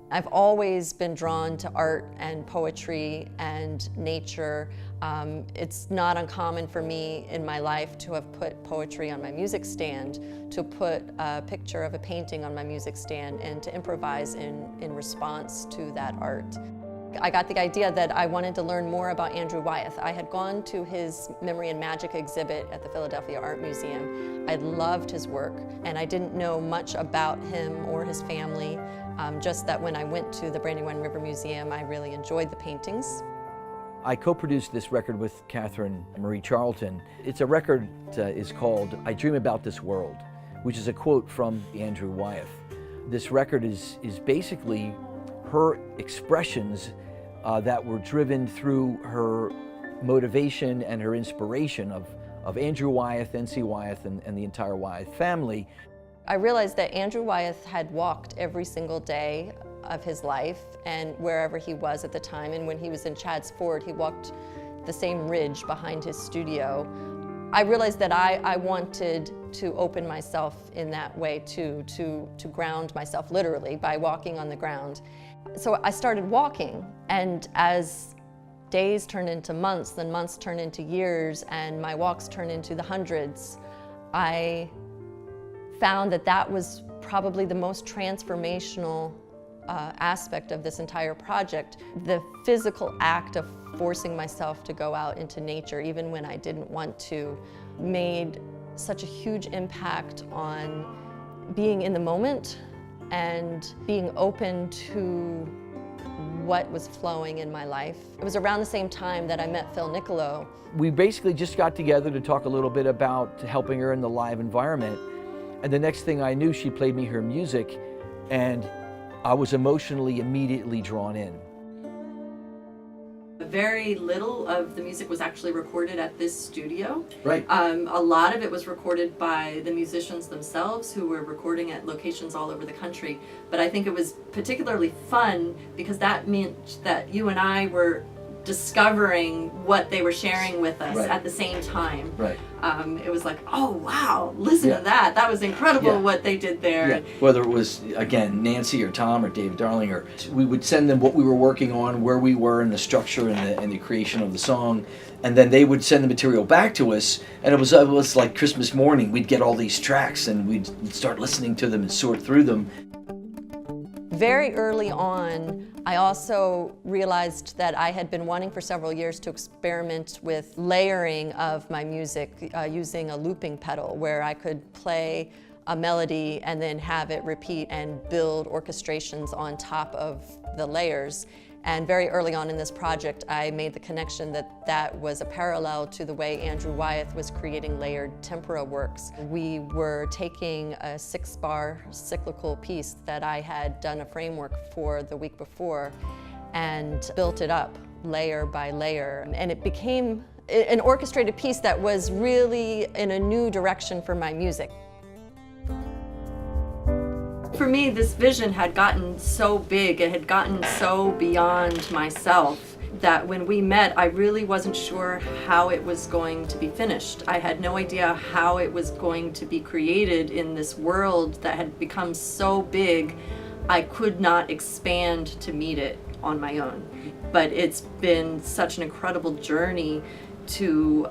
I've always been drawn to art and poetry and nature. It's not uncommon for me in my life to have put poetry on my music stand, to put a picture of a painting on my music stand, and to improvise in response to that art. I got the idea that I wanted to learn more about Andrew Wyeth. I had gone to his Memory and Magic exhibit at the Philadelphia Art Museum. I loved his work, and I didn't know much about him or his family, just that when I went to the Brandywine River Museum, I really enjoyed the paintings. I co-produced this record with Catherine Marie Charlton. It's a record is called I Dream About This World, which is a quote from Andrew Wyeth. This record is basically her expressions that were driven through her motivation and her inspiration of Andrew Wyeth, N.C. Wyeth, and the entire Wyeth family. I realized that Andrew Wyeth had walked every single day of his life and wherever he was at the time. And when he was in Chadds Ford, he walked the same ridge behind his studio. I realized that I wanted to open myself in that way too, to ground myself literally by walking on the ground. So I started walking, and as days turned into months, then months turned into years, and my walks turned into the hundreds, I found that that was probably the most transformational aspect of this entire project. The physical act of forcing myself to go out into nature, even when I didn't want to, made such a huge impact on being in the moment and being open to what was flowing in my life. It was around the same time that I met Phil Niccolo. We basically just got together to talk a little bit about helping her in the live environment. And the next thing I knew, she played me her music, and I was emotionally immediately drawn in. Very little of the music was actually recorded at this studio. Right. A lot of it was recorded by the musicians themselves, who were recording at locations all over the country. But I think it was particularly fun because that meant that you and I were discovering what they were sharing with us Right. at the same time. Right. It was like, oh wow, listen Yeah. to that. That was incredible Yeah. what they did there. Yeah. Whether it was, again, Nancy or Tom or David Darling, or we would send them what we were working on, where we were in the structure and the creation of the song, and then they would send the material back to us, and it was like Christmas morning. We'd get all these tracks, and we'd start listening to them and sort through them. Very early on, I also realized that I had been wanting for several years to experiment with layering of my music using a looping pedal, where I could play a melody and then have it repeat and build orchestrations on top of the layers. And very early on in this project, I made the connection that that was a parallel to the way Andrew Wyeth was creating layered tempera works. We were taking a 6-bar cyclical piece that I had done a framework for the week before and built it up layer by layer. And it became an orchestrated piece that was really in a new direction for my music. For me, this vision had gotten so big, it had gotten so beyond myself, that when we met, I really wasn't sure how it was going to be finished. I had no idea how it was going to be created in this world that had become so big, I could not expand to meet it on my own. But it's been such an incredible journey to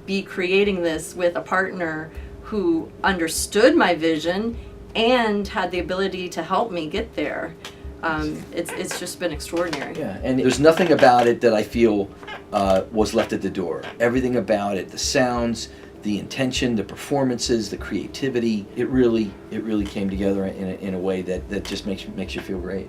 be creating this with a partner who understood my vision and had the ability to help me get there. It's just been extraordinary. Yeah, and there's nothing about it that I feel was left at the door. Everything about it, the sounds, the intention, the performances, the creativity, it really came together in a way that just makes you feel great.